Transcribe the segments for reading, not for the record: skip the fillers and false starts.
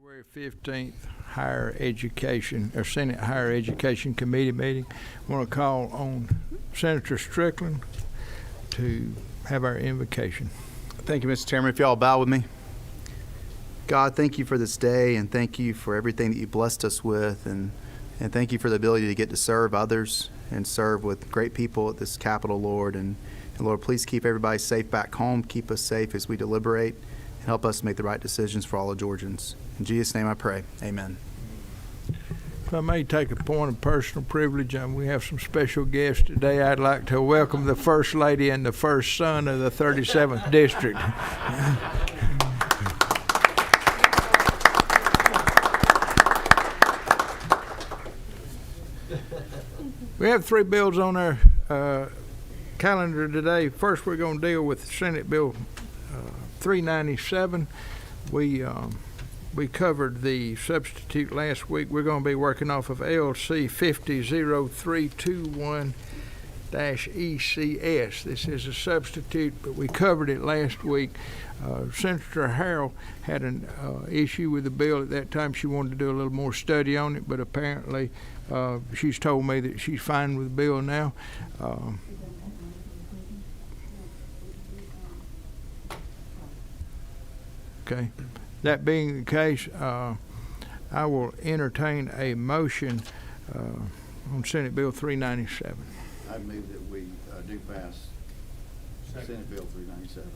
February 15th, Higher Education, or Senate Higher Education Committee meeting. I want to call on Senator Strickland to have our invocation. Thank you, Mr. Chairman. If y'all bow with me. God, thank you for this day, and thank you for everything that you blessed us with, and thank you for the ability to get to serve others and serve with great people at this Capitol, Lord. And Lord, please keep everybody safe back home. Keep us safe as we deliberate, and help us make the right decisions for all the Georgians. In Jesus' name I pray. Amen. If I may take a point of personal privilege, we have some special guests today. I'd like to welcome the First Lady and the First Son of the 37th District. We have three bills on our calendar today. First, we're going to deal with Senate Bill 397. We covered the substitute last week. We're going to be working off of LC 500321-ECS. This is a substitute, but we covered it last week. Senator Harrell had an issue with the bill at that time. She wanted to do a little more study on it, but apparently she's told me that she's fine with the bill now. Okay. That being the case, I will entertain a motion on Senate Bill 397. I move that we do pass Senate Bill 397.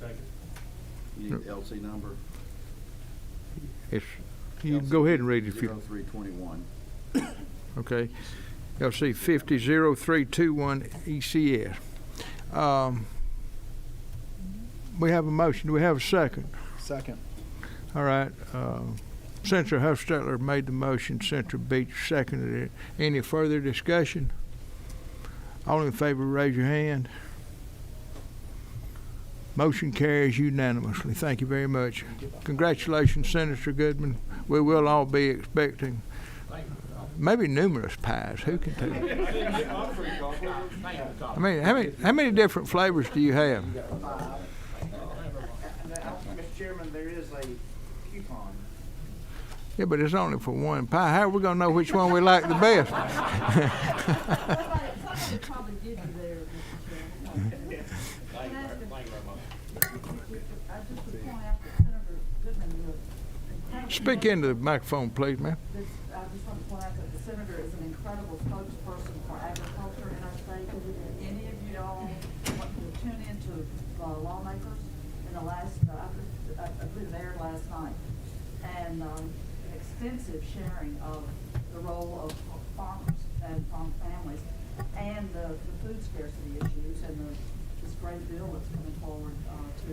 Second. You need the LC number? You can go ahead and read it if you. 0321. Okay. LC 500321 ECS. We have a motion. Do we have a second? Second. All right. Senator Huffstetler made the motion. Senator Beach seconded it. Any further discussion? All in favor, raise your hand. Motion carries unanimously. Thank you very much. Congratulations, Senator Goodman. We will all be expecting maybe numerous pies. Who can tell? I mean, how many different flavors do you have? Mr. Chairman, there is a coupon. Yeah, but it's only for one pie. How are we going to know which one we like the best? Somebody probably did you there, Mr. Chairman. I just would point out that Senator Goodman is Speak into the microphone, please, ma'am. I just want to point out that the senator is an incredible spokesperson for agriculture in our state. Any of you all want to tune into lawmakers in the last, I believe they aired last night, and an extensive sharing of the role of farmers and farm families and the food scarcity issues and this great bill that's coming forward to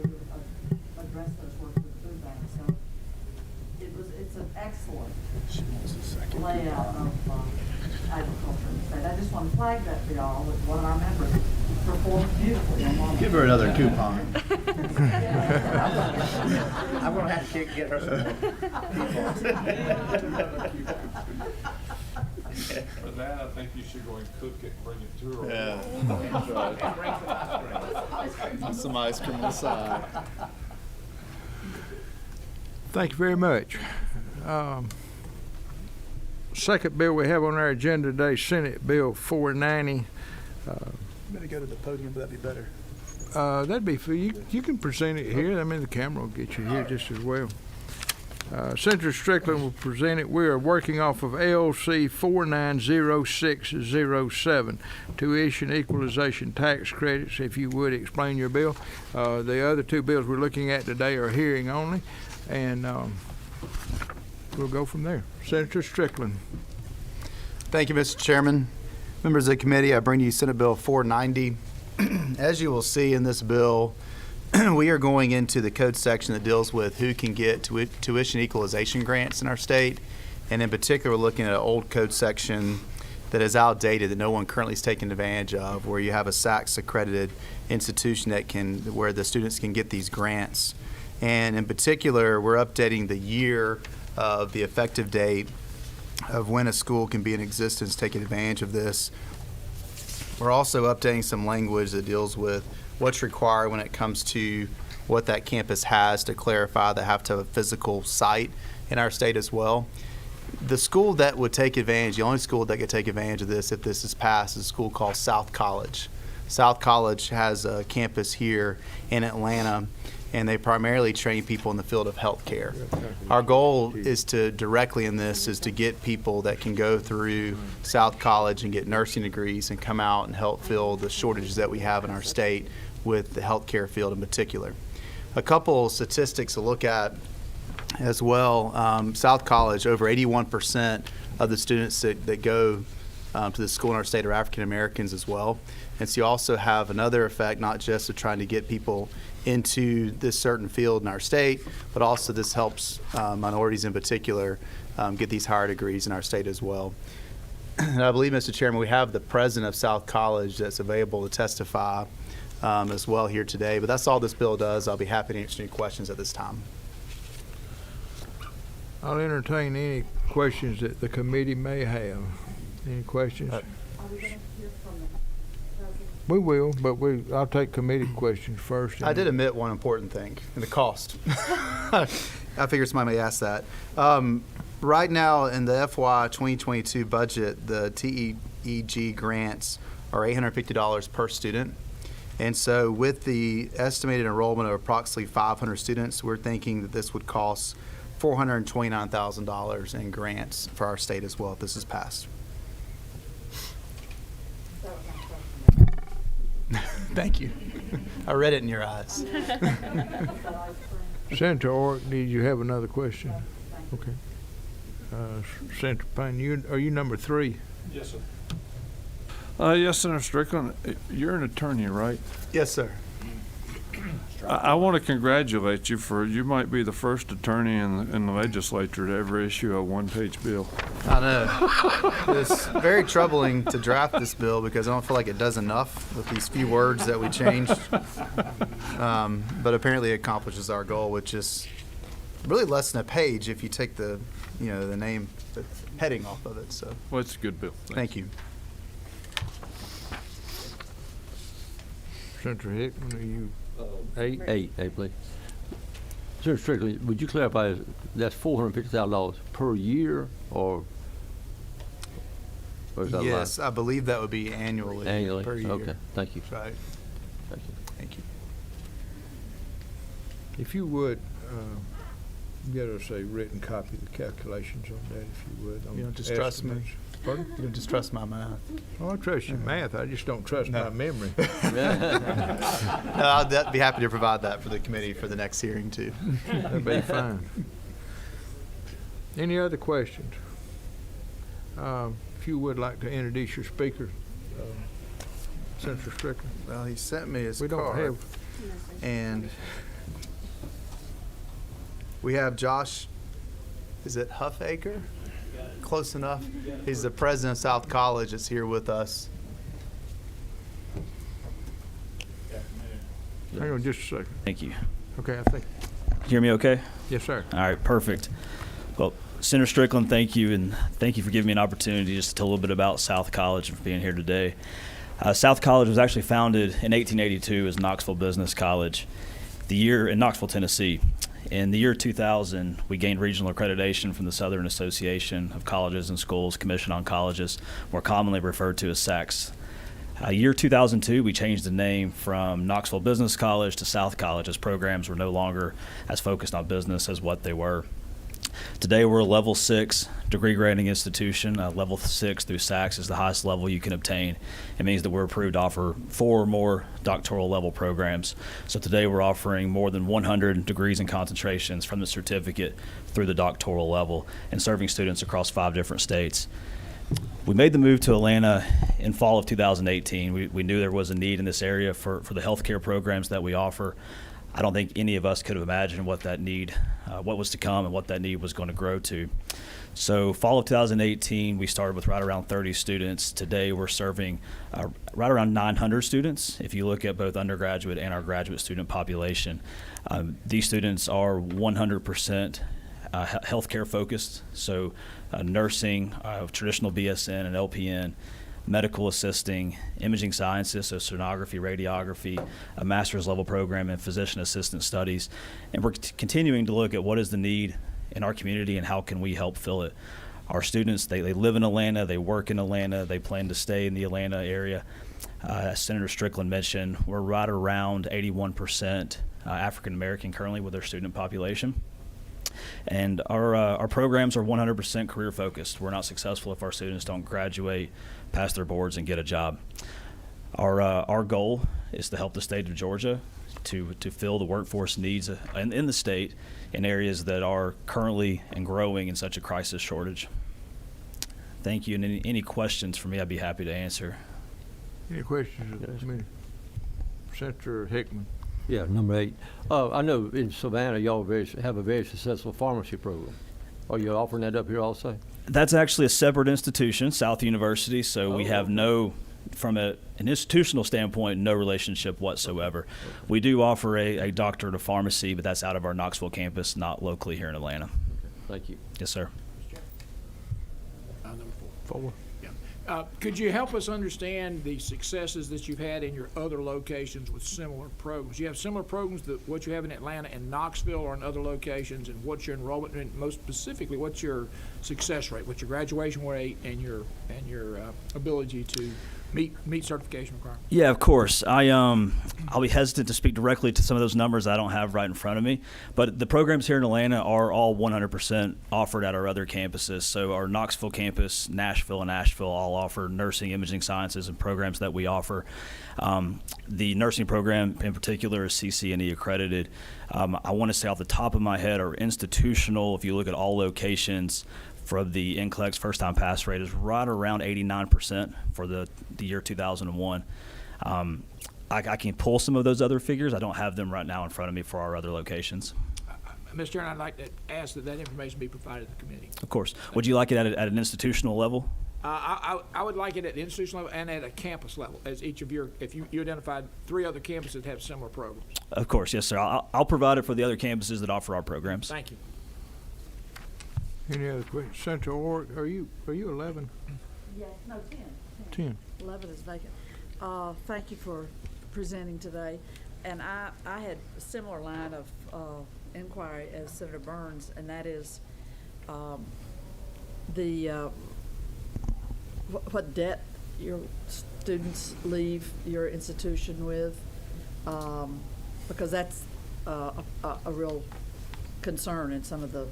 address those work with the food bank. So it's an excellent layout of agriculture in the state. I just want to flag that for y'all that one of our members performed beautifully on one. Give her another coupon. I'm going to have to get her For that, I think you should go and cook it and bring it to her. Yeah. Some ice cream on the side. Thank you very much. Second bill we have on our agenda today, Senate Bill 490. Better go to the podium, but that'd be better. That'd be for you. You can present it here. I mean, the camera will get you here just as well. Senator Strickland will present it. We are working off of LC 490607, tuition equalization tax credits. If you would explain your bill. The other two bills we're looking at today are hearing only, and we'll go from there. Senator Strickland. Thank you, Mr. Chairman. Members of the committee, I bring to you Senate Bill 490. As you will see in this bill, we are going into the code section that deals with who can get tuition equalization grants in our state. And in particular, we're looking at an old code section that is outdated, that no one currently is taking advantage of, where you have a SACS accredited institution where the students can get these grants. And in particular, we're updating the year of the effective date of when a school can be in existence taking advantage of this. We're also updating some language that deals with what's required when it comes to what that campus has to clarify that have to have a physical site in our state as well. The school that would take advantage, the only school that could take advantage of this if this is passed, is a school called South College. South College has a campus here in Atlanta, and they primarily train people in the field of healthcare. Our goal is to directly in this is to get people that can go through South College and get nursing degrees and come out and help fill the shortages that we have in our state with the healthcare field in particular. A couple statistics to look at as well. South College, over 81% of the students that go to the school in our state are African Americans as well. And so you also have another effect, not just of trying to get people into this certain field in our state, but also this helps minorities in particular get these higher degrees in our state as well. And I believe, Mr. Chairman, we have the president of South College that's available to testify as well here today. But that's all this bill does. I'll be happy to answer any questions at this time. I'll entertain any questions that the committee may have. Any questions? Are we gonna hear from the president? We will, but I'll take committee questions first. I did omit one important thing, the cost. I figured somebody may ask that. Right now in the FY 2022 budget, the TEG grants are $850 per student. And so with the estimated enrollment of approximately 500 students, we're thinking that this would cost $429,000 in grants for our state as well if this is passed. That was my question. Thank you. I read it in your eyes. Is that ice cream? Senator Ork, did you have another question? Thank you. Okay. Senator Payne, are you number 3? Yes, sir. Yes, Senator Strickland, you're an attorney, right? Yes, sir. I want to congratulate you you might be the first attorney in the legislature to ever issue a one-page bill. I know. It's very troubling to draft this bill because I don't feel like it does enough with these few words that we changed. But apparently it accomplishes our goal, which is really less than a page if you take the name, the heading off of it. So, Well, it's a good bill. thank you. Senator Hickman, are you 8? Eight, please. Senator Strickland, would you clarify, that's $450,000 per year, or is that Yes, I believe that would be annually. annually? Per year. Okay, thank you. That's right. Thank you. Thank you. If you would, get us a written copy of the calculations on that, if you would. on You don't just trust me? estimates. Pardon? You don't just trust my math. Oh, I trust your math. I just don't trust No. my memory. I'd be happy to provide that for the committee for the next hearing too. That'd be fine. Any other questions? If you would like to introduce your speaker, Senator Strickland. Well, he sent me his We don't card, have, and we have Josh. Is it Huffaker? Close enough. He's the president of South College. That's here with us. hang on just a second. Thank you. Okay, I think, Hear me okay? yes, sir. All right, perfect. Well, Senator Strickland, thank you, and thank you for giving me an opportunity just to tell a little bit about South College and for being here today. South College was actually founded in 1882 as Knoxville Business College, in Knoxville, Tennessee. In the year 2000, we gained regional accreditation from the Southern Association of Colleges and Schools Commission on Colleges, more commonly referred to as SACS. Year 2002, we changed the name from Knoxville Business College to South College, as programs were no longer as focused on business as what they were. Today, we're a level 6 degree granting institution. Level 6 through SACS is the highest level you can obtain. It means that we're approved to offer 4 or more doctoral level programs. So today, we're offering more than 100 degrees and concentrations from the certificate through the doctoral level and serving students across 5 different states. We made the move to Atlanta in fall of 2018. We knew there was a need in this area for the healthcare programs that we offer. I don't think any of us could have imagined what that need, what was to come and what that need was going to grow to. So fall of 2018, we started with right around 30 students. Today, we're serving right around 900 students if you look at both undergraduate and our graduate student population. These students are 100% healthcare focused, so nursing, traditional BSN and LPN, medical assisting, imaging sciences, so sonography, radiography, a master's level program in physician assistant studies. And we're continuing to look at what is the need in our community and how can we help fill it. Our students, they live in Atlanta, they work in Atlanta, they plan to stay in the Atlanta area. As Senator Strickland mentioned, we're right around 81% African American currently with our student population. And our programs are 100% career focused. We're not successful if our students don't graduate, pass their boards, and get a job. Our goal is to help the state of Georgia to fill the workforce needs in the state in areas that are currently and growing in such a crisis shortage. Thank you, and any questions for me, I'd be happy to answer. Any questions of the committee? Senator Hickman. Yeah, number 8. I know in Savannah, y'all have a very successful pharmacy program. Are you offering that up here also? That's actually a separate institution, South University, so we have from an institutional standpoint, no relationship whatsoever. We do offer a doctorate of pharmacy, but that's out of our Knoxville campus, not locally here in Atlanta. Thank you. Yes, sir. Number 4. 4. Could you help us understand the successes that you've had in your other locations with similar programs? You have similar programs to what you have in Atlanta and Knoxville or in other locations, and what's your enrollment, and most specifically, what's your success rate, what's your graduation rate, and your ability to meet certification requirements? Yeah, of course. I'll be hesitant to speak directly to some of those numbers I don't have right in front of me, but the programs here in Atlanta are all 100% offered at our other campuses. So our Knoxville campus, Nashville, and Asheville all offer nursing, imaging sciences, and programs that we offer. The nursing program in particular is CCNE accredited. I want to say off the top of my head, our institutional, if you look at all locations, for the NCLEX first-time pass rate is right around 89% for the year 2001. I can pull some of those other figures. I don't have them right now in front of me for our other locations. Mr. Chairman, I'd like to ask that information be provided to the committee. Of course. Would you like it at an institutional level? I would like it at the institutional level and at a campus level, as each of you identified 3 other campuses that have similar programs. Of course, yes, sir. I'll provide it for the other campuses that offer our programs. Thank you. Any other questions? Senator Orrick, are you 11? Yes, no, 10. 10. 11 is vacant. Thank you for presenting today. And I had a similar line of inquiry as Senator Burns, and that is what debt your students leave your institution with, because that's a real concern in some of the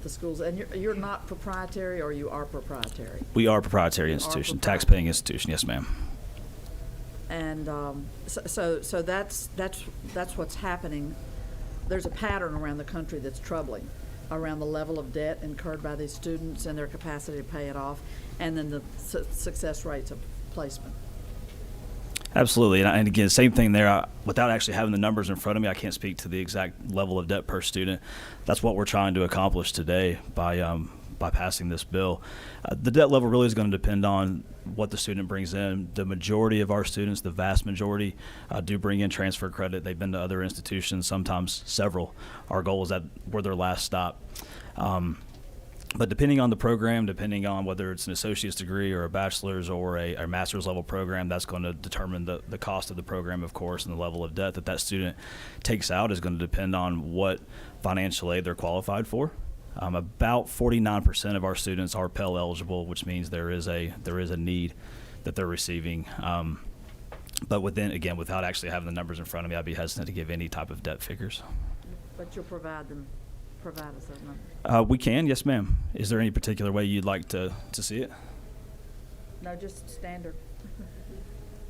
schools. And you're not proprietary, or you are proprietary? We are a proprietary institution, tax-paying institution. Yes, ma'am. And so that's what's happening. There's a pattern around the country that's troubling, around the level of debt incurred by these students and their capacity to pay it off, and then the success rates of placement. Absolutely, and again, same thing there. Without actually having the numbers in front of me, I can't speak to the exact level of debt per student. That's what we're trying to accomplish today by passing this bill. The debt level really is going to depend on what the student brings in. The majority of our students, the vast majority, do bring in transfer credit. They've been to other institutions, sometimes several. Our goal is that we're their last stop. But depending on the program, depending on whether it's an associate's degree or a bachelor's or a master's level program, that's going to determine the cost of the program, of course, and the level of debt that student takes out is going to depend on what financial aid they're qualified for. About 49% of our students are Pell eligible, which means there is a need that they're receiving. But without actually having the numbers in front of me, I'd be hesitant to give any type of debt figures. But you'll provide us those numbers? We can, yes, ma'am. Is there any particular way you'd like to see it? No, just standard.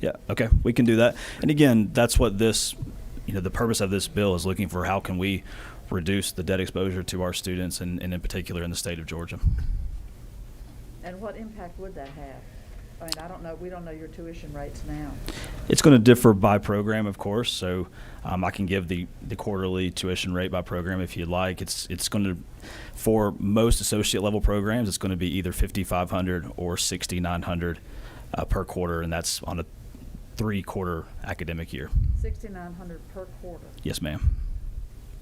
Yeah, okay, we can do that. And again, that's what the purpose of this bill is looking for. How can we reduce the debt exposure to our students and in particular in the state of Georgia? And what impact would that have? I mean, I don't know. We don't know your tuition rates now. It's going to differ by program, of course. So I can give the quarterly tuition rate by program if you'd like. It's going to, for most associate level programs, it's going to be either $5,500 or $6,900 per quarter, and that's on a 3-quarter academic year. $6,900 per quarter. Yes, ma'am.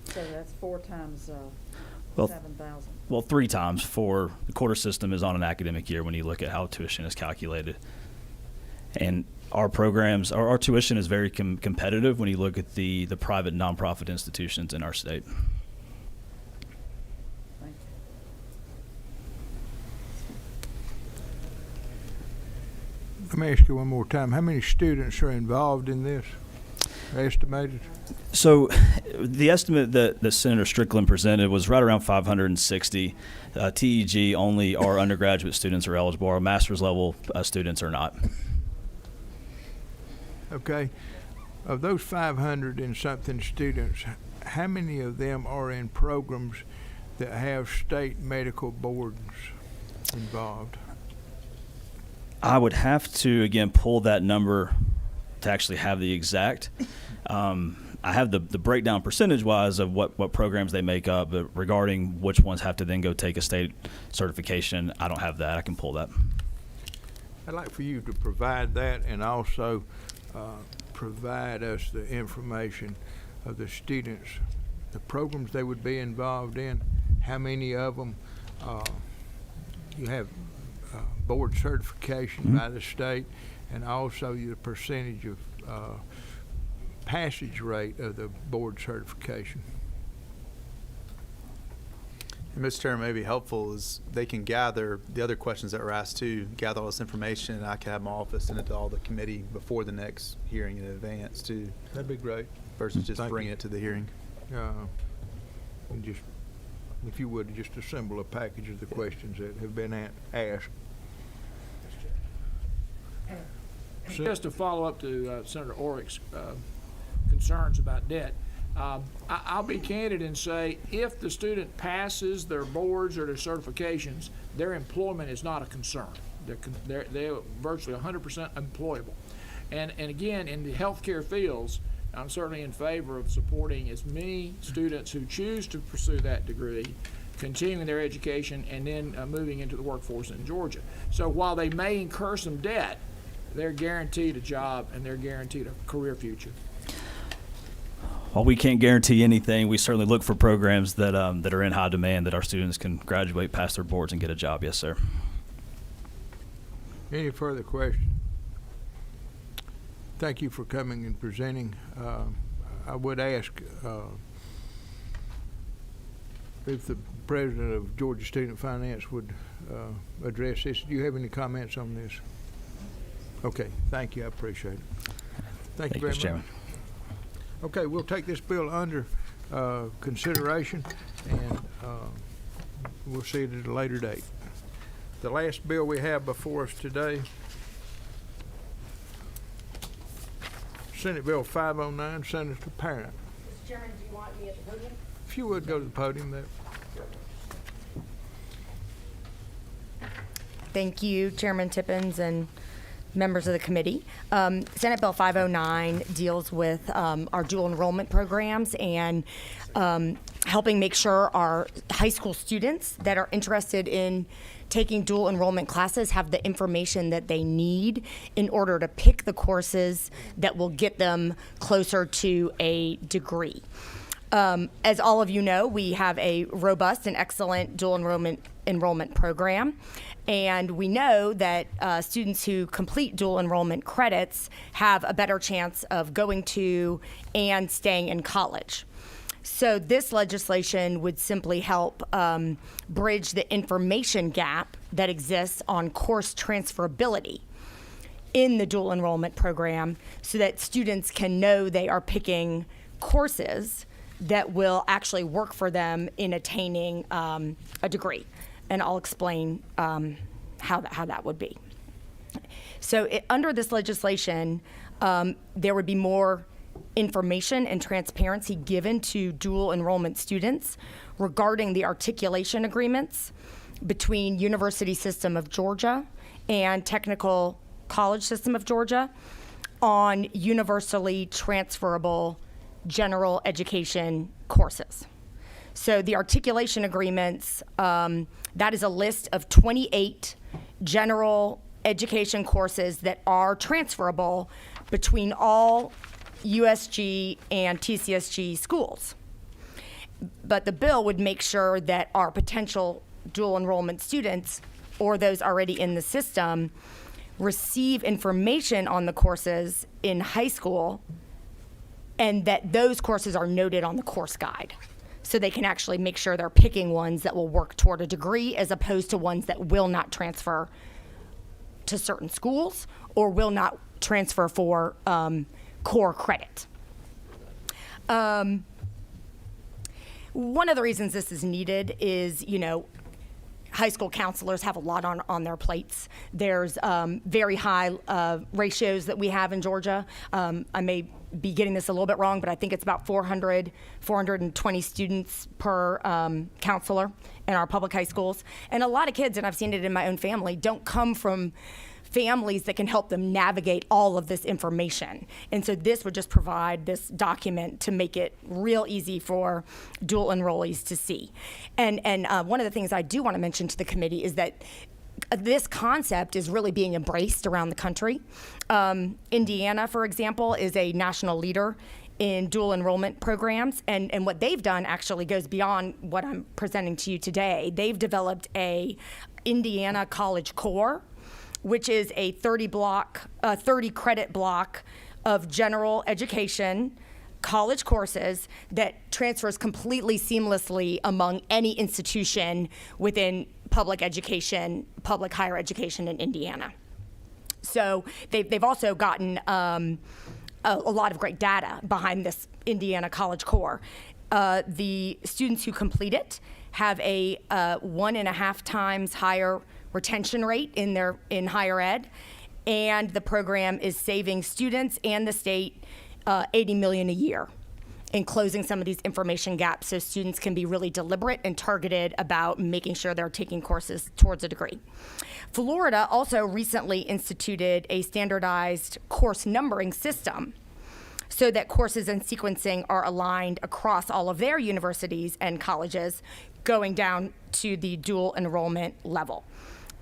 So that's 4 times. Well, 7,000? Well, 3 times. For the quarter system is on an academic year when you look at how tuition is calculated. And our programs, our tuition is very competitive when you look at the private nonprofit institutions in our state. Thank you. Let me ask you one more time. How many students are involved in this? Estimated? So the estimate that Senator Strickland presented was right around 560. TEG, only our undergraduate students are eligible. Our master's level students are not. Okay. Of those 500 and something students, how many of them are in programs that have state medical boards involved? I would have to, again, pull that number to actually have the exact. I have the breakdown percentage-wise of what programs they make up, but regarding which ones have to then go take a state certification, I don't have that. I can pull that. I'd like for you to provide that and also provide us the information of the students, the programs they would be involved in, how many of them you have board certification by the state, and also the percentage of passage rate of the board certification. And Mr. Chairman, may be helpful is they can gather the other questions that were asked too, gather all this information, and I can have my office send it to all the committee before the next hearing in advance too, That'd be great. versus just Thank bringing you. it to the hearing. And just, if you would, just assemble a package of the questions that have been asked. Just to follow up to Senator Orrick's concerns about debt, I'll be candid and say if the student passes their boards or their certifications, their employment is not a concern. They're virtually 100% employable. And again, in the healthcare fields, I'm certainly in favor of supporting as many students who choose to pursue that degree, continuing their education, and then moving into the workforce in Georgia. So while they may incur some debt, they're guaranteed a job and they're guaranteed a career future. While we can't guarantee anything, we certainly look for programs that are in high demand that our students can graduate, pass their boards, and get a job. Yes, sir. Any further questions? Thank you for coming and presenting. I would ask if the president of Georgia Student Finance would address this. Do you have any comments on this? Okay, thank you. I appreciate it. Thank you very Mr. much. Chairman. Okay, we'll take this bill under consideration, and we'll see it at a later date. The last bill we have before us today, Senate Bill 509, Senator Parent. Mr. Chairman, do you want me at the podium? If you would go to the podium there. Thank you, Chairman Tippins and members of the committee. Senate Bill 509 deals with our dual enrollment programs and helping make sure our high school students that are interested in taking dual enrollment classes have the information that they need in order to pick the courses that will get them closer to a degree. As all of you know, we have a robust and excellent dual enrollment program. And we know that students who complete dual enrollment credits have a better chance of going to and staying in college. So this legislation would simply help bridge the information gap that exists on course transferability in the dual enrollment program so that students can know they are picking courses that will actually work for them in attaining a degree. And I'll explain how that would be. So under this legislation, there would be more information and transparency given to dual enrollment students regarding the articulation agreements between University System of Georgia and Technical College System of Georgia on universally transferable general education courses. So the articulation agreements, that is a list of 28 general education courses that are transferable between all USG and TCSG schools. But the bill would make sure that our potential dual enrollment students or those already in the system receive information on the courses in high school, and that those courses are noted on the course guide. So they can actually make sure they're picking ones that will work toward a degree as opposed to ones that will not transfer to certain schools or will not transfer for core credit. One of the reasons this is needed is, high school counselors have a lot on their plates. There's very high ratios that we have in Georgia. I may be getting this a little bit wrong, but I think it's about 420 students per counselor in our public high schools. And a lot of kids, and I've seen it in my own family, don't come from families that can help them navigate all of this information. And so this would just provide this document to make it real easy for dual enrollees to see. And one of the things I do want to mention to the committee is that this concept is really being embraced around the country. Indiana, for example, is a national leader in dual enrollment programs, and what they've done actually goes beyond what I'm presenting to you today. They've developed a Indiana College Core, which is a 30 credit block of general education college courses that transfers completely seamlessly among any institution within public higher education in Indiana. So they've also gotten a lot of great data behind this Indiana College Core. The students who complete it have a 1.5 times higher retention rate in higher ed, and the program is saving students and the state $80 million a year in closing some of these information gaps so students can be really deliberate and targeted about making sure they're taking courses towards a degree. Florida also recently instituted a standardized course numbering system so that courses and sequencing are aligned across all of their universities and colleges going down to the dual enrollment level.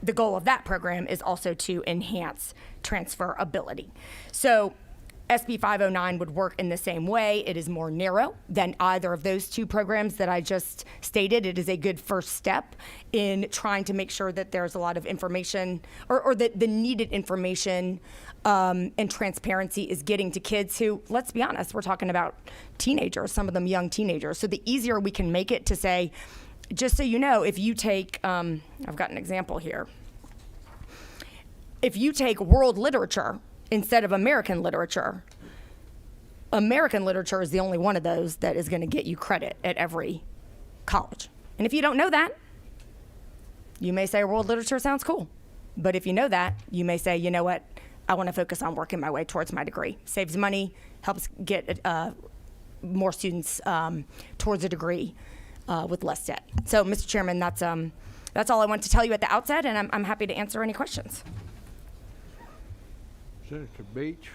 The goal of that program is also to enhance transferability. So SB 509 would work in the same way. It is more narrow than either of those two programs that I just stated. It is a good first step in trying to make sure that there's a lot of information or that the needed information and transparency is getting to kids who, let's be honest, we're talking about teenagers, some of them young teenagers. So the easier we can make it to say, just so you know, if you take, I've got an example here. If you take world literature instead of American literature is the only one of those that is going to get you credit at every college. And if you don't know that, you may say world literature sounds cool. But if you know that, you may say, you know what, I want to focus on working my way towards my degree. Saves money, helps get more students towards a degree with less debt. So, Mr. Chairman, that's all I want to tell you at the outset, and I'm happy to answer any questions. Senator Beach.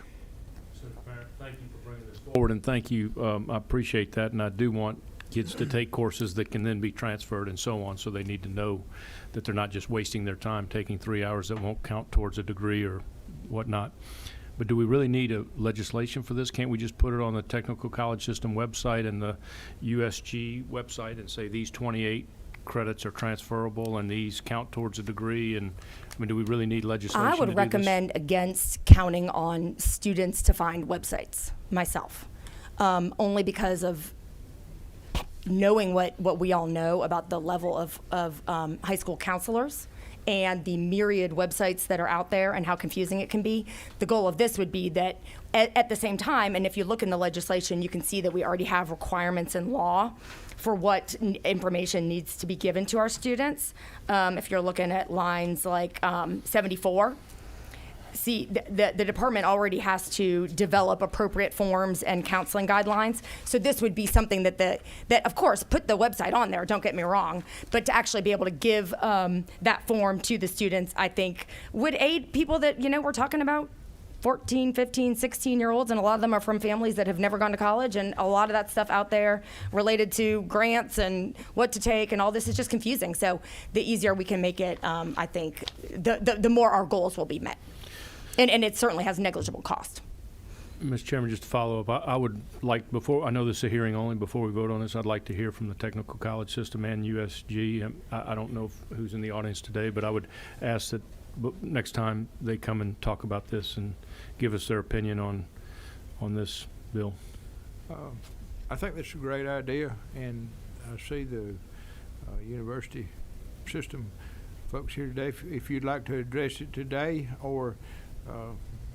Senator Parent, thank you for bringing this forward, and thank you. I appreciate that, and I do want kids to take courses that can then be transferred and so on, so they need to know that they're not just wasting their time taking 3 hours that won't count towards a degree or whatnot. But do we really need a legislation for this? Can't we just put it on the Technical College System website and the USG website and say these 28 credits are transferable and these count towards a degree? And I mean, do we really need legislation? I would to do this? recommend against counting on students to find websites myself, only because of knowing what we all know about the level of high school counselors and the myriad websites that are out there and how confusing it can be. The goal of this would be that at the same time, and if you look in the legislation, you can see that we already have requirements in law for what information needs to be given to our students. If you're looking at lines like 74, see, the department already has to develop appropriate forms and counseling guidelines. So this would be something that of course, put the website on there, don't get me wrong, but to actually be able to give that form to the students, I think would aid people that, we're talking about 14, 15, 16-year-olds, and a lot of them are from families that have never gone to college, and a lot of that stuff out there related to grants and what to take and all this is just confusing. So the easier we can make it, I think, the more our goals will be met. And it certainly has negligible cost. Mr. Chairman, just to follow up, I would like, before, I know this is a hearing only, before we vote on this, I'd like to hear from the technical college system and USG. I don't know who's in the audience today, but I would ask that next time they come and talk about this and give us their opinion on this bill. I think that's a great idea, and I see the university system folks here today. If you'd like to address it today or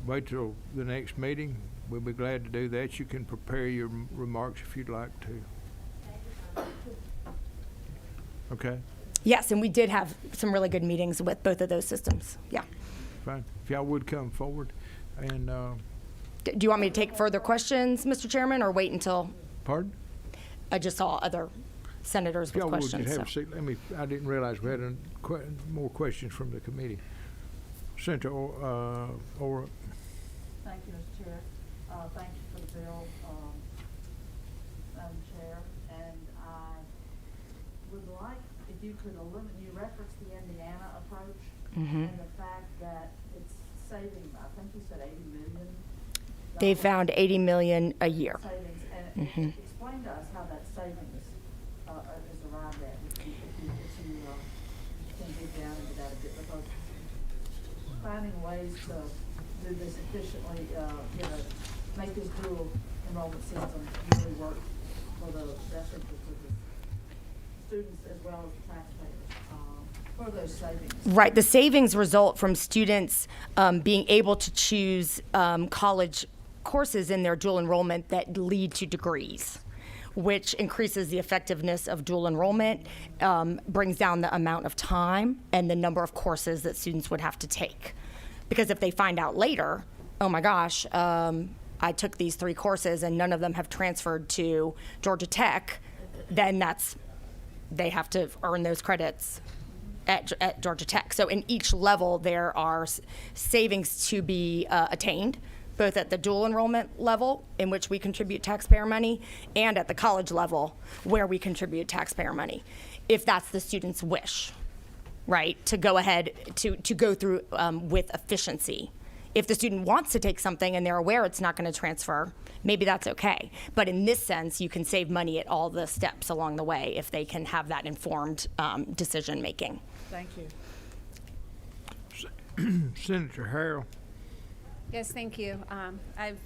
wait till the next meeting, we'll be glad to do that. You can prepare your remarks if you'd like to. Okay, Yes, and we did have some really good meetings with both of those systems. Yeah. fine. If y'all would come forward. And, Do you want me to take further questions, Mr. Chairman, or wait until pardon? I just saw other senators If with y'all would questions? have a so. seat, I didn't realize we had more questions from the committee. Senator Ora. Thank you, Mr. Chair. Thank you for the bill, Madam Chair. And I would like, if you could eliminate, you referenced the Indiana approach and the fact that it's saving, I think you said 80 million. They found 80 million a year. Savings, and explain to us how that savings is arrived at, if you can dig down into that a bit, because finding ways to do this efficiently, make this dual enrollment system really work for the best interest of the students as well as the taxpayers, for those savings. Right. The savings result from students being able to choose college courses in their dual enrollment that lead to degrees, which increases the effectiveness of dual enrollment, brings down the amount of time and the number of courses that students would have to take. Because if they find out later, oh my gosh, I took these 3 courses and none of them have transferred to Georgia Tech, then they have to earn those credits at Georgia Tech. So in each level, there are savings to be attained, both at the dual enrollment level, in which we contribute taxpayer money, and at the college level, where we contribute taxpayer money, if that's the student's wish, right, to go ahead, to go through with efficiency. If the student wants to take something and they're aware it's not going to transfer, maybe that's okay. But in this sense, you can save money at all the steps along the way if they can have that informed decision-making. Thank you. Senator Harrell. Yes, thank you. I've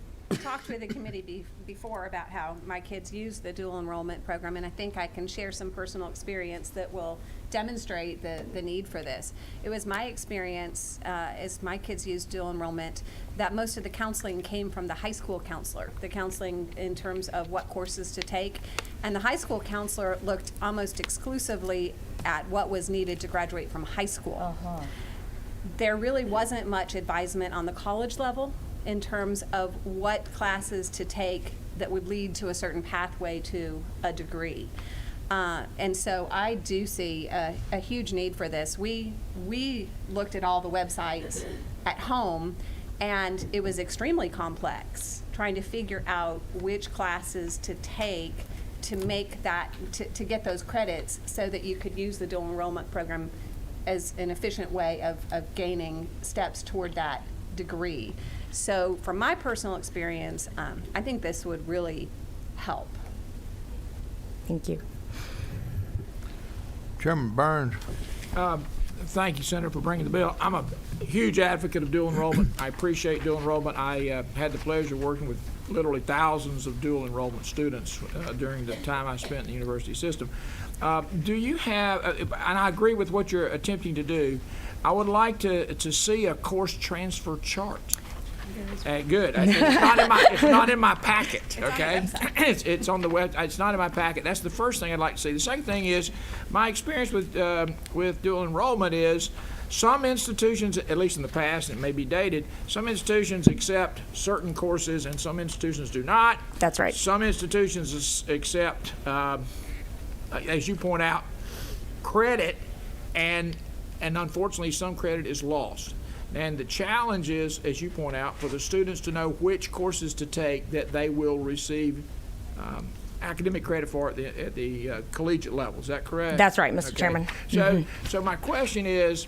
talked with the committee before about how my kids use the dual enrollment program, and I think I can share some personal experience that will demonstrate the need for this. It was my experience as my kids used dual enrollment that most of the counseling came from the high school counselor, the counseling in terms of what courses to take. And the high school counselor looked almost exclusively at what was needed to graduate from high school. There really wasn't much advisement on the college level in terms of what classes to take that would lead to a certain pathway to a degree. And so I do see a huge need for this. We looked at all the websites at home, and it was extremely complex trying to figure out which classes to take to make that, to get those credits so that you could use the dual enrollment program as an efficient way of gaining steps toward that degree. So from my personal experience, I think this would really help. Thank you. Chairman Burns. Thank you, Senator, for bringing the bill. I'm a huge advocate of dual enrollment. I appreciate dual enrollment. I had the pleasure of working with literally thousands of dual enrollment students during the time I spent in the university system. Do you have, and I agree with what you're attempting to do, I would like to see a course transfer chart. Good. It's not in my packet, okay? It's on the web. It's not in my packet. That's the first thing I'd like to see. The second thing is, my experience with dual enrollment is some institutions, at least in the past, and it may be dated, some institutions accept certain courses and some institutions do not. That's right. Some institutions accept, as you point out, credit, and unfortunately some credit is lost. And the challenge is, as you point out, for the students to know which courses to take that they will receive academic credit for at the collegiate level. Is that correct? That's right, Mr. Okay. Chairman. So my question is,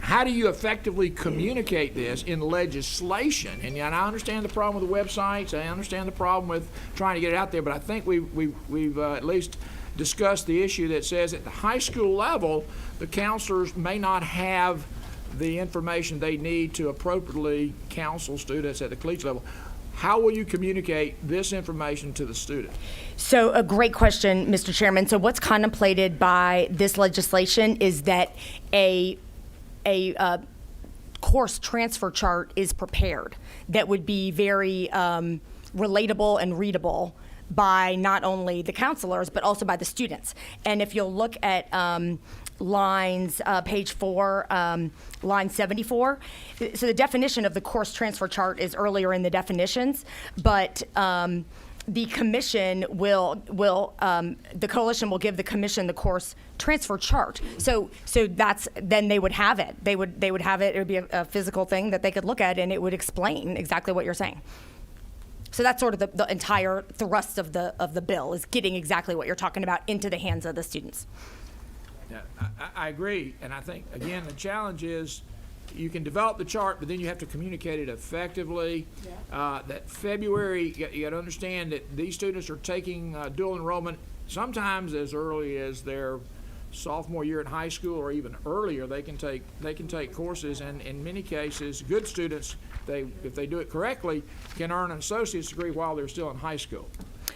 how do you effectively communicate this in legislation? And I understand the problem with the websites. I understand the problem with trying to get it out there. But I think we've at least discussed the issue that says at the high school level, the counselors may not have the information they need to appropriately counsel students at the collegiate level. How will you communicate this information to the student? So a great question, Mr. Chairman. So what's contemplated by this legislation is that a course transfer chart is prepared that would be very relatable and readable by not only the counselors but also by the students. And if you'll look at lines, page 4, line 74. So the definition of the course transfer chart is earlier in the definitions, but the commission the coalition will give the commission the course transfer chart. So that's, then they would have it. They would have it. It would be a physical thing that they could look at, and it would explain exactly what you're saying. So that's sort of the entire thrust of the bill, is getting exactly what you're talking about into the hands of the students. Yeah, I agree, and I think, again, the challenge is you can develop the chart, but then you have to communicate it effectively. That February, you got to understand that these students are taking dual enrollment sometimes as early as their sophomore year in high school, or even earlier. They can take courses, and in many cases, good students, if they do it correctly, can earn an associate's degree while they're still in high school.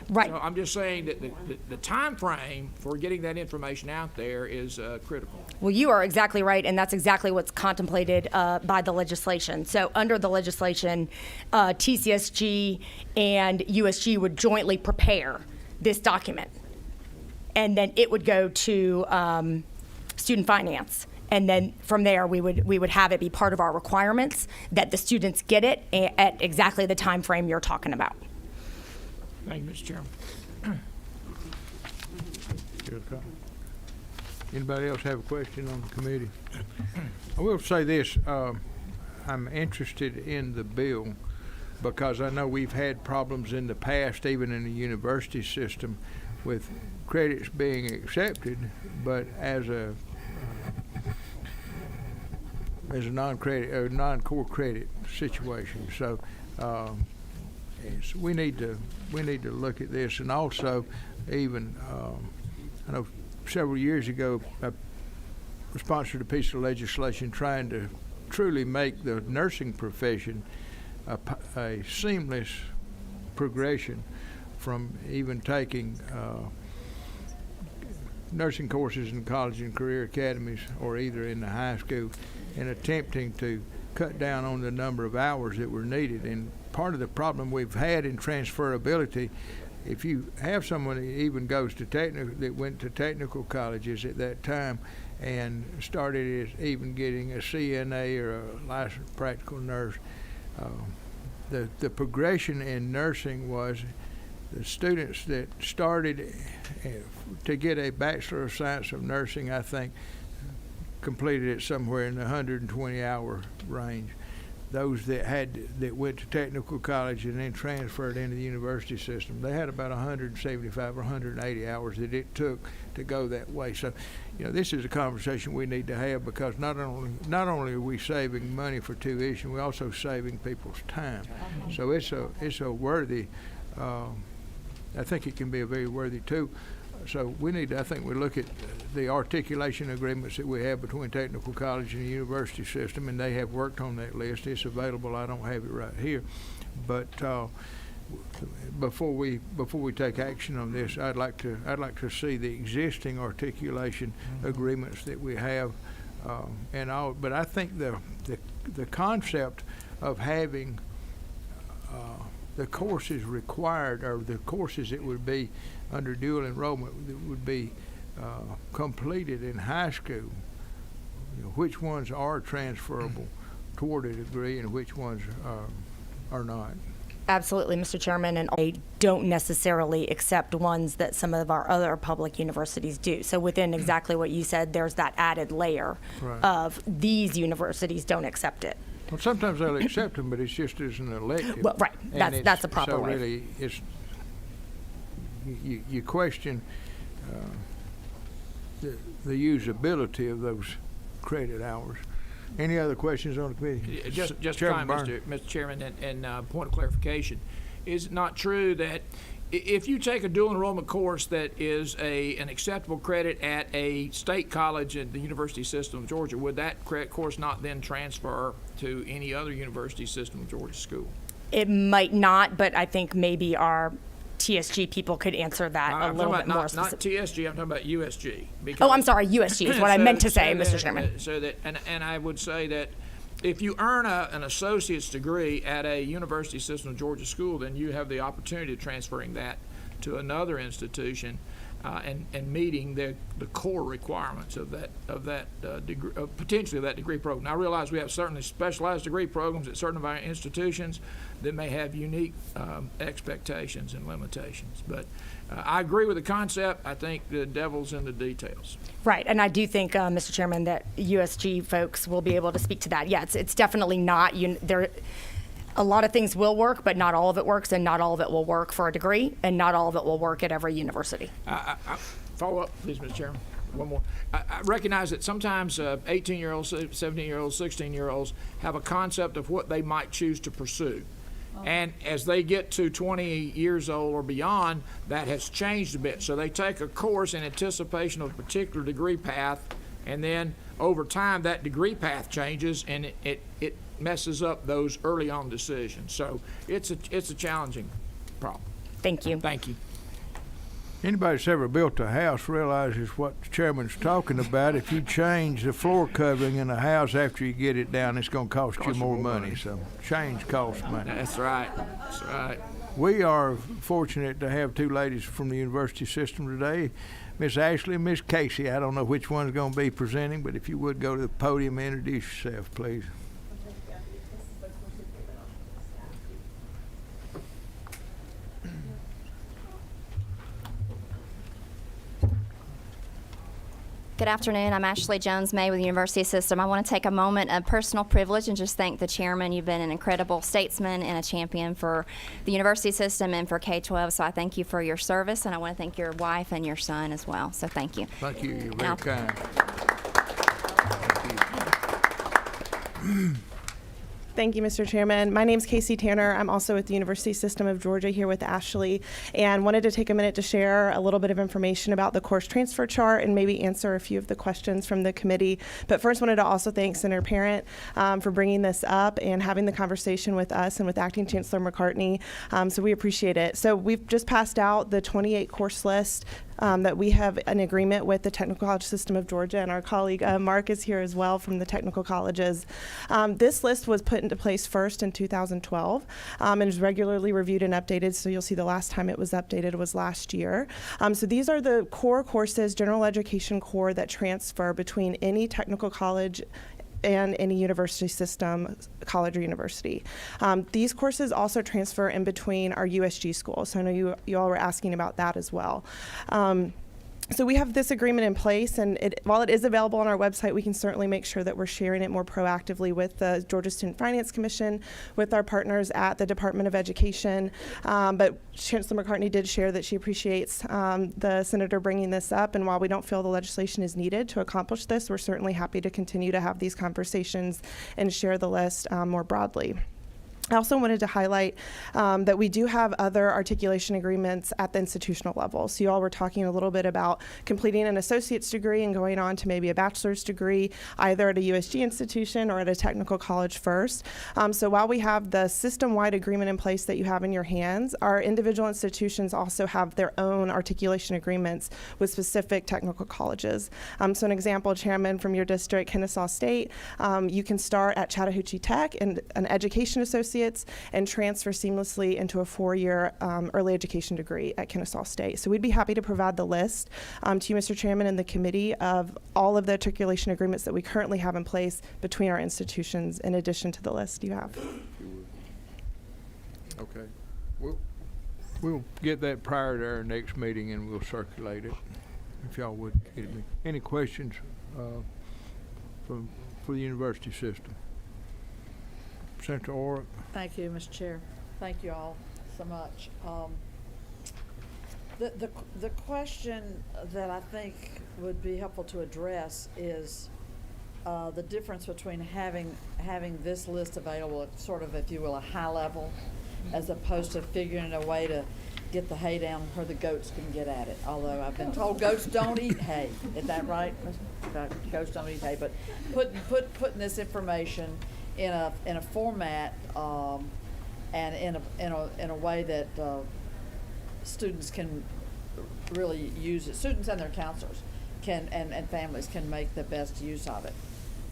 Right. So I'm just saying that the time frame for getting that information out there is critical. Well, you are exactly right, and that's exactly what's contemplated by the legislation. So under the legislation, TCSG and USG would jointly prepare this document, and then it would go to student finance. And then from there, we would have it be part of our requirements that the students get it at exactly the time frame you're talking about. Thank you, Mr. Chairman. Anybody else have a question on the committee? I will say this, I'm interested in the bill because I know we've had problems in the past, even in the university system, with credits being accepted, but as a non-credit or non-core credit situation. So we need to look at this, and also even I know several years ago I sponsored a piece of legislation trying to truly make the nursing profession a seamless progression from even taking nursing courses in college and career academies or either in the high school, and attempting to cut down on the number of hours that were needed. And part of the problem we've had in transferability, if you have someone that even goes to that went to technical colleges at that time and started as even getting a CNA or a licensed practical nurse, the progression in nursing was the students that started to get a Bachelor of Science of Nursing, I think, completed it somewhere in the 120-hour range. Those that went to technical college and then transferred into the university system, they had about 175 or 180 hours that it took to go that way. So, this is a conversation we need to have, because not only are we saving money for tuition, we're also saving people's time. So it's a worthy. I think it can be a very worthy tool. So we need to, I think we look at the articulation agreements that we have between technical college and the university system, and they have worked on that list. It's available. I don't have it right here. But before we take action on this, I'd like to see the existing articulation agreements that we have, and all. But I think the concept of having the courses required, or the courses that would be under dual enrollment that would be completed in high school, which ones are transferable toward a degree and which ones are not. Absolutely, Mr. Chairman, and they don't necessarily accept ones that some of our other public universities do. So within exactly what you said, there's that added layer of these universities don't accept it. Well, sometimes they'll accept them, but it's just as an elective. Well, right, that's the proper way. So really, it's you question the usability of those credit hours. Any other questions on the committee? Just Chairman time, Byrne. Mr. Chairman, and point of clarification. Is it not true that if you take a dual enrollment course that is an acceptable credit at a state college at the University System of Georgia, would that course not then transfer to any other University System of Georgia school? It might not, but I think maybe our TSG people could answer that a little bit more not specific. TSG, I'm talking about USG. Oh, I'm sorry, USG is what I meant to say, Mr. Chairman. And I would say that if you earn an associate's degree at a University System of Georgia school, then you have the opportunity of transferring that to another institution and meeting the core requirements of that degree, potentially of that degree program. Now, I realize we have certainly specialized degree programs at certain of our institutions that may have unique expectations and limitations. But I agree with the concept. I think the devil's in the details. Right, and I do think, Mr. Chairman, that USG folks will be able to speak to that. Yeah, it's definitely not, a lot of things will work, but not all of it works, and not all of it will work for a degree, and not all of it will work at every university. Follow up, please, Mr. Chairman. One more. I recognize that sometimes 18-year-olds, 17-year-olds, 16-year-olds have a concept of what they might choose to pursue. And as they get to 20 years old or beyond, that has changed a bit. So they take a course in anticipation of a particular degree path, and then over time that degree path changes, and it messes up those early on decisions. So it's a challenging problem. Thank you. Thank you. Anybody that's ever built a house realizes what the chairman's talking about. If you change the floor covering in a house after you get it down, it's going to cost you more money. So change costs money. That's right. That's right. We are fortunate to have two ladies from the university system today, Miss Ashley and Miss Casey. I don't know which one's going to be presenting, but if you would go to the podium and introduce yourself, please. Good afternoon. I'm Ashley Jones-May with the University System. I want to take a moment of personal privilege and just thank the chairman. You've been an incredible statesman and a champion for the University System and for K-12, so I thank you for your service, and I want to thank your wife and your son as well, so thank you. Thank you. You're very kind. Thank you, Mr. Chairman. My name is Casey Tanner. I'm also with the University System of Georgia here with Ashley, and wanted to take a minute to share a little bit of information about the course transfer chart and maybe answer a few of the questions from the committee. But first, wanted to also thank Senator Parent for bringing this up and having the conversation with us and with Acting Chancellor McCartney. So we appreciate it. So we've just passed out the 28 course list that we have an agreement with the Technical College System of Georgia, and our colleague Mark is here as well from the technical colleges. This list was put into place first in 2012 and is regularly reviewed and updated, so you'll see the last time it was updated was last year. So these are the core courses, general education core, that transfer between any technical college and any university system, college or university. These courses also transfer in between our USG schools. So I know you all were asking about that as well. So we have this agreement in place, and while it is available on our website, we can certainly make sure that we're sharing it more proactively with the Georgia Student Finance Commission, with our partners at the Department of Education. But Chancellor McCartney did share that she appreciates the senator bringing this up, and while we don't feel the legislation is needed to accomplish this, we're certainly happy to continue to have these conversations and share the list more broadly. I also wanted to highlight that we do have other articulation agreements at the institutional level. So you all were talking a little bit about completing an associate's degree and going on to maybe a bachelor's degree, either at a USG institution or at a technical college first. So while we have the system-wide agreement in place that you have in your hands, our individual institutions also have their own articulation agreements with specific technical colleges. So an example, Chairman, from your district, Kennesaw State, you can start at Chattahoochee Tech and an education associate and transfer seamlessly into a 4-year early education degree at Kennesaw State. So we'd be happy to provide the list to you, Mr. Chairman, and the committee of all of the articulation agreements that we currently have in place between our institutions, in addition to the list you have. Okay. We'll get that prior to our next meeting, and we'll circulate it, if y'all would get me. Any questions for the university system? Senator Orrick. Thank you, Mr. Chair. Thank you all so much. The question that I think would be helpful to address is the difference between having this list available at sort of, if you will, a high level, as opposed to figuring a way to get the hay down where the goats can get at it. Although I've been told goats don't eat hay. Is that right? Goats don't eat hay. But putting this information in a format and in a way that students can really use it. Students and their counselors can and families can make the best use of it.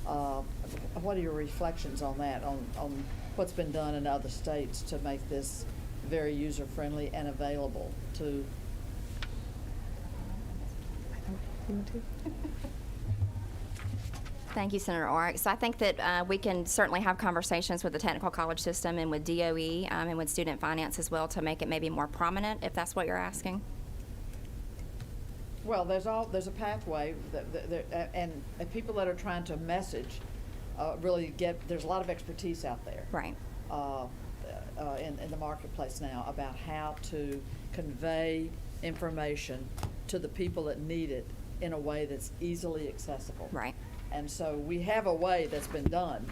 What are your reflections on that? On what's been done in other states to make this very user-friendly and available to. Thank you, Senator Orrick. So I think that we can certainly have conversations with the technical college system and with DOE and with student finance as well to make it maybe more prominent, if that's what you're asking. Well, there's a pathway and people that are trying to message really there's a lot of expertise out there. Right. In the marketplace now about how to convey information to the people that need it in a way that's easily accessible. Right. And so we have a way that's been done,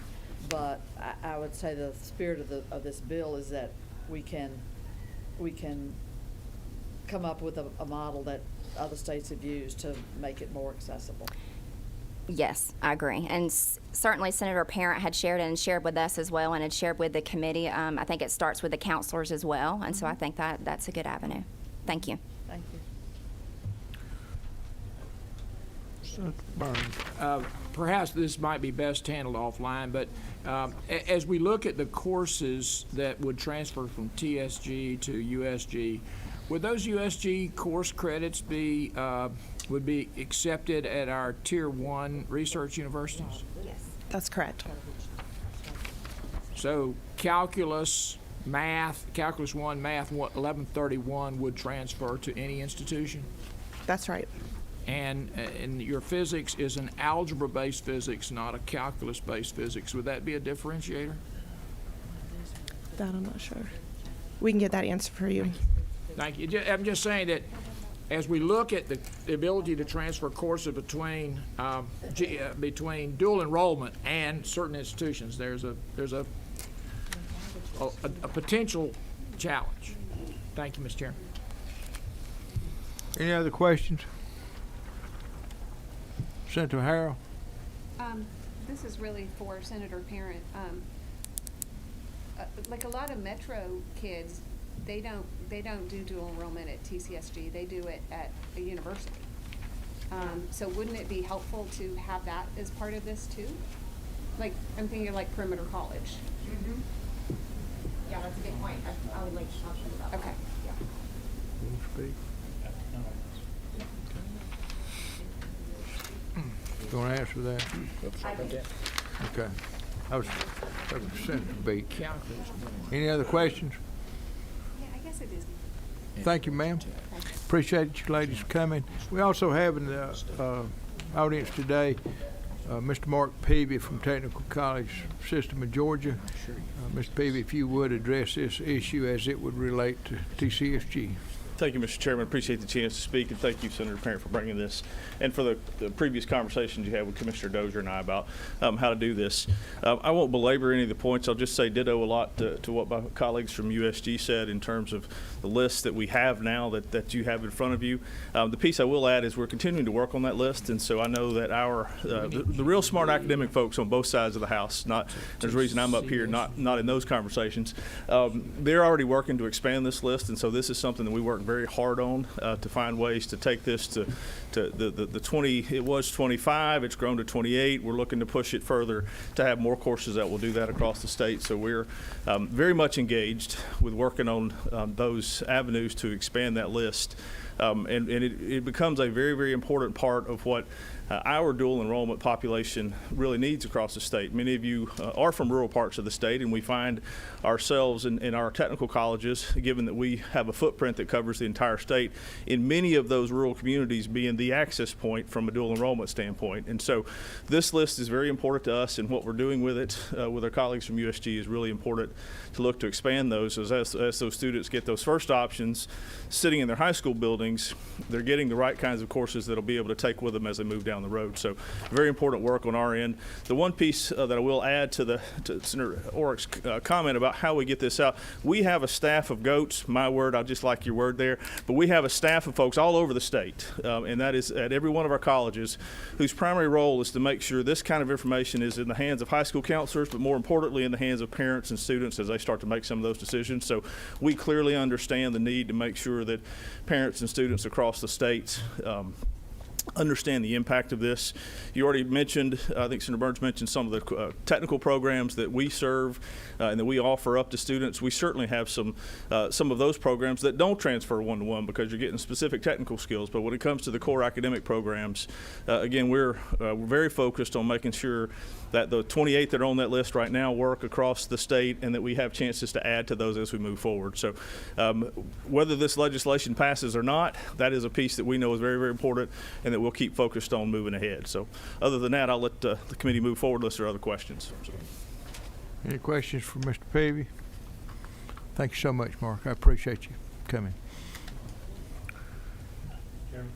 but I would say the spirit of this bill is that we can come up with a model that other states have used to make it more accessible. Yes, I agree. And certainly Senator Parent had shared with us as well, and had shared with the committee. I think it starts with the counselors as well, and so I think that's a good avenue. Thank you. Thank you. Perhaps this might be best handled offline, but as we look at the courses that would transfer from TSG to USG, would those USG course credits would be accepted at our Tier 1 research universities? Yes. That's correct. So Calculus 1, Math 1131 would transfer to any institution? That's right. And your physics is an algebra-based physics, not a calculus-based physics. Would that be a differentiator? That I'm not sure. We can get that answer for you. Thank you. I'm just saying that as we look at the ability to transfer courses between dual enrollment and certain institutions, there's a potential challenge. Thank you, Mr. Chairman. Any other questions? Senator Harrell? This is really for Senator Parent. Like a lot of Metro kids, they don't do dual enrollment at TCSG. They do it at a university. So wouldn't it be helpful to have that as part of this too? Like I'm thinking of like Perimeter College. Mm-hmm. Yeah, that's a good point. I would like to talk to you about that. Okay. Speak. You want to answer that? Okay. I was Senator Beak. Any other questions? Yeah, I guess it is. Thank you, ma'am. Appreciate you ladies coming. We also have in the audience today Mr. Mark Peavy from Technical College System of Georgia. Mr. Peavy, if you would address this issue as it would relate to TCSG. Thank you, Mr. Chairman. Appreciate the chance to speak, and thank you, Senator Parent, for bringing this, and for the previous conversations you had with Commissioner Dozier and I about how to do this. I won't belabor any of the points. I'll just say ditto a lot to what my colleagues from USG said in terms of the list that we have now that you have in front of you. The piece I will add is we're continuing to work on that list, and so I know that our the real smart academic folks on both sides of the house, there's a reason I'm up here, not in those conversations, they're already working to expand this list, and so this is something that we work very hard on to find ways to take this to the 20. It was 25. It's grown to 28. We're looking to push it further to have more courses that will do that across the state. So we're very much engaged with working on those avenues to expand that list. And it becomes a very, very important part of what our dual enrollment population really needs across the state. Many of you are from rural parts of the state, and we find ourselves in our technical colleges, given that we have a footprint that covers the entire state, in many of those rural communities being the access point from a dual enrollment standpoint. And so this list is very important to us, and what we're doing with it with our colleagues from USG is really important to look to expand those as those students get those first options sitting in their high school building buildings, they're getting the right kinds of courses that'll be able to take with them as they move down the road. So very important work on our end. The one piece that I will add to Senator Orrick's comment about how we get this out, we have a staff of goats, my word, I just like your word there, but we have a staff of folks all over the state, and that is at every one of our colleges, whose primary role is to make sure this kind of information is in the hands of high school counselors, but more importantly in the hands of parents and students as they start to make some of those decisions. So we clearly understand the need to make sure that parents and students across the state understand the impact of this. You already mentioned, I think Senator Burns mentioned some of the technical programs that we serve and that we offer up to students. We certainly have some of those programs that don't transfer one-to-one because you're getting specific technical skills. But when it comes to the core academic programs, again, we're very focused on making sure that the 28 that are on that list right now work across the state and that we have chances to add to those as we move forward. So whether this legislation passes or not, that is a piece that we know is very, very important and that we'll keep focused on moving ahead. So other than that, I'll let the committee move forward unless there are other questions. So. Any questions for Mr. Peavy? Thank you so much, Mark. I appreciate you coming. Chairman?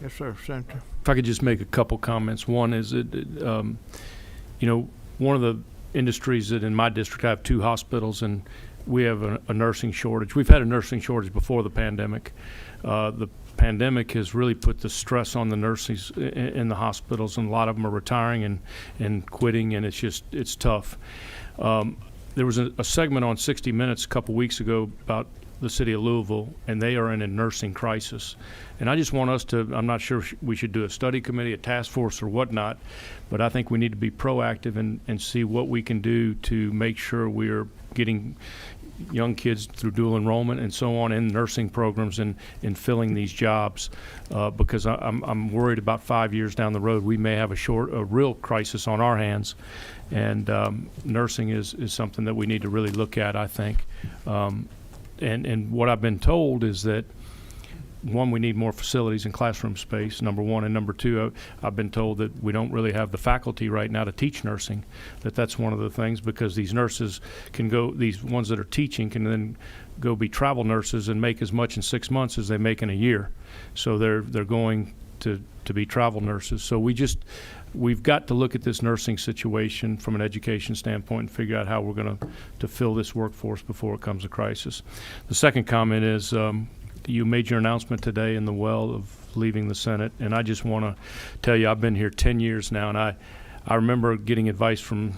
Yes, sir, Senator. If I could just make a couple comments. One is that, you know, one of the industries that in my district, I have 2 hospitals, and we have a nursing shortage. We've had a nursing shortage before the pandemic. The pandemic has really put the stress on the nurses in the hospitals, and a lot of them are retiring and quitting, and it's tough. There was a segment on 60 Minutes a couple weeks ago about the city of Louisville, and they are in a nursing crisis. And I just want us to, I'm not sure we should do a study committee, a task force or whatnot, but I think we need to be proactive and see what we can do to make sure we're getting young kids through dual enrollment and so on in nursing programs and filling these jobs, because I'm worried about 5 years down the road we may have a real crisis on our hands, and nursing is something that we need to really look at, I think. And what I've been told is that, one, we need more facilities and classroom space, number one, and number two, I've been told that we don't really have the faculty right now to teach nursing, that's one of the things, because these nurses can go, these ones that are teaching can then go be travel nurses and make as much in 6 months as they make in a year. So they're going to be travel nurses. So we've got to look at this nursing situation from an education standpoint and figure out how we're going to fill this workforce before it comes a crisis. The second comment is, you made your announcement today in the well of leaving the Senate, and I just want to tell you I've been here 10 years now, and I remember getting advice from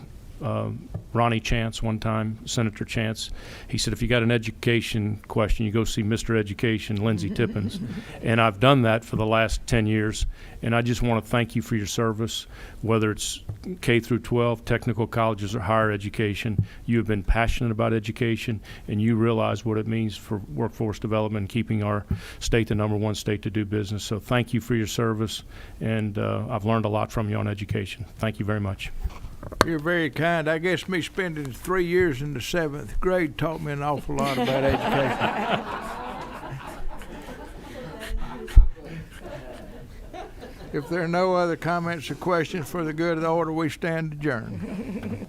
Ronnie Chance one time, Senator Chance. He said, if you got an education question, you go see Mr. Education, Lindsey Tippins. And I've done that for the last 10 years, and I just want to thank you for your service, whether it's K through 12, technical colleges, or higher education. You have been passionate about education, and you realize what it means for workforce development and keeping our state the #1 state to do business. So thank you for your service, and I've learned a lot from you on education. Thank you very much. You're very kind. I guess me spending 3 years in the 7th grade taught me an awful lot about education. If there are no other comments or questions for the good of the order, we stand adjourned.